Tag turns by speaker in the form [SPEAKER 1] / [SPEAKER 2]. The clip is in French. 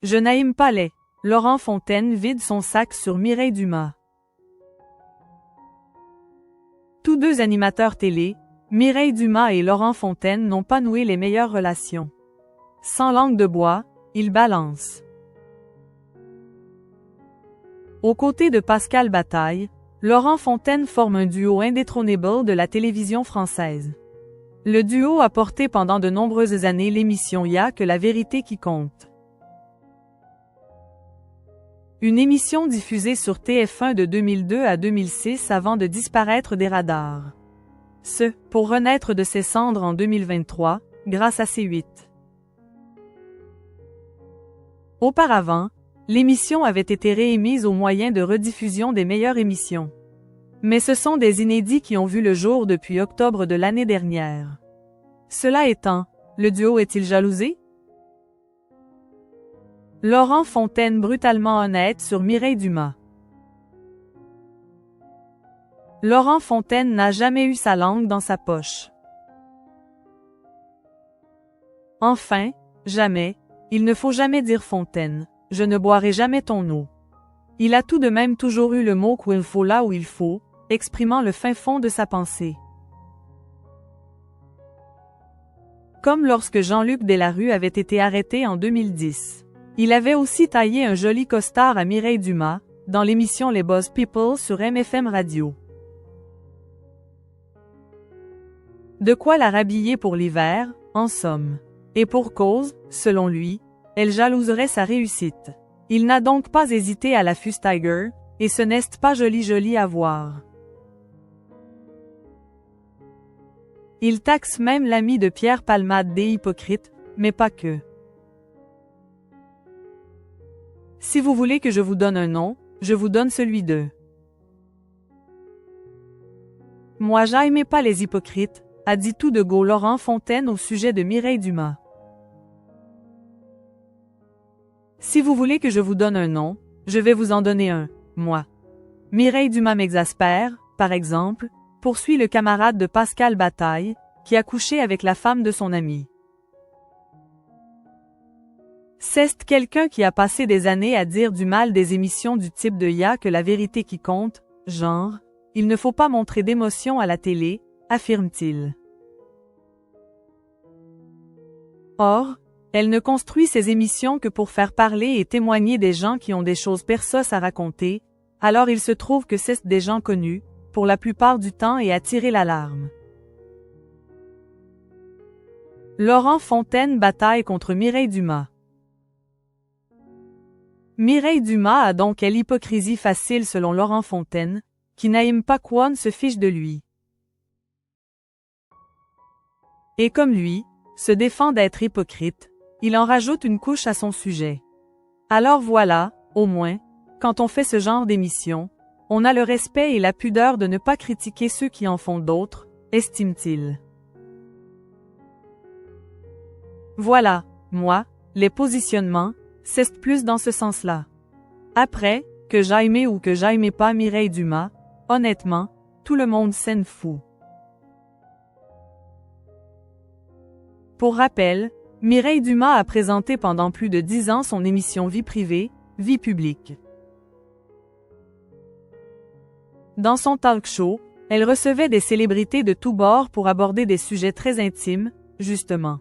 [SPEAKER 1] Je n'aime pas les. Laurent Fontaine vide son sac sur Mireille Dumas. Tous deux animateurs télé, Mireille Dumas et Laurent Fontaine n'ont pas noué les meilleures relations. Sans langue de bois, ils balancent. Aux côtés de Pascal Bataille, Laurent Fontaine forme un duo indétrônable de la télévision française. Le duo a porté pendant de nombreuses années l'émission Y'a que la vérité qui compte. Une émission diffusée sur TF1 de 2002 à 2006 avant de disparaître des radars. Pour renaître de ses cendres en 2023, grâce à C8. Auparavant, l'émission avait été réémise au moyen de rediffusion des meilleures émissions. Mais ce sont des inédits qui ont vu le jour depuis octobre de l'année dernière. Cela étant, le duo est-il jalousé? Laurent Fontaine brutalement honnête sur Mireille Dumas. Laurent Fontaine n'a jamais eu sa langue dans sa poche. Enfin, jamais, il ne faut jamais dire Fontaine, je ne boirai jamais ton eau. Il a tout de même toujours eu le mot qu'il faut là où il faut, exprimant le fin fond de sa pensée. Comme lorsque Jean-Luc Delarue avait été arrêté en 2010. Il avait aussi taillé un joli costard à Mireille Dumas, dans l'émission Les Buzz People sur MFM Radio. De quoi la rhabiller pour l'hiver, en somme. Et pour cause, selon lui, elle jalouserait sa réussite. Il n'a donc pas hésité à la fustiger, et ce n'est pas joli à voir. Il taxe même l'ami de Pierre Palmade des hypocrites, mais pas que. Si vous voulez que je vous donne un nom, je vous donne celui de. Moi j'aimais pas les hypocrites, a dit tout de go Laurent Fontaine au sujet de Mireille Dumas. Si vous voulez que je vous donne un nom, je vais vous en donner un, moi. Mireille Dumas m'exaspère, par exemple, poursuit le camarade de Pascal Bataille, qui a couché avec la femme de son ami. C'est quelqu'un qui a passé des années à dire du mal des émissions du type de Y'a que la vérité qui compte, genre, il ne faut pas montrer d'émotion à la télé, affirme-t-il. Or, elle ne construit ses émissions que pour faire parler et témoigner des gens qui ont des choses persos à raconter, alors il se trouve que c'est des gens connus, pour la plupart du temps et attirer l'alarme. Laurent Fontaine bataille contre Mireille Dumas. Mireille Dumas a donc quelle hypocrisie facile selon Laurent Fontaine, qui n'aime pas qu'on se fiche de lui. Et comme lui, se défend d'être hypocrite, il en rajoute une couche à son sujet. Alors voilà, au moins, quand on fait ce genre d'émission, on a le respect et la pudeur de ne pas critiquer ceux qui en font d'autres, estime-t-il. Voilà, moi, les positionnements, c'est plus dans ce sens-là. Après, que j'aimais ou que j'aimais pas Mireille Dumas, honnêtement, tout le monde s'en fout. Pour rappel, Mireille Dumas a présenté pendant plus de 10 ans son émission Vie privée, Vie publique. Dans son talk show, elle recevait des célébrités de tous bords pour aborder des sujets très intimes, justement.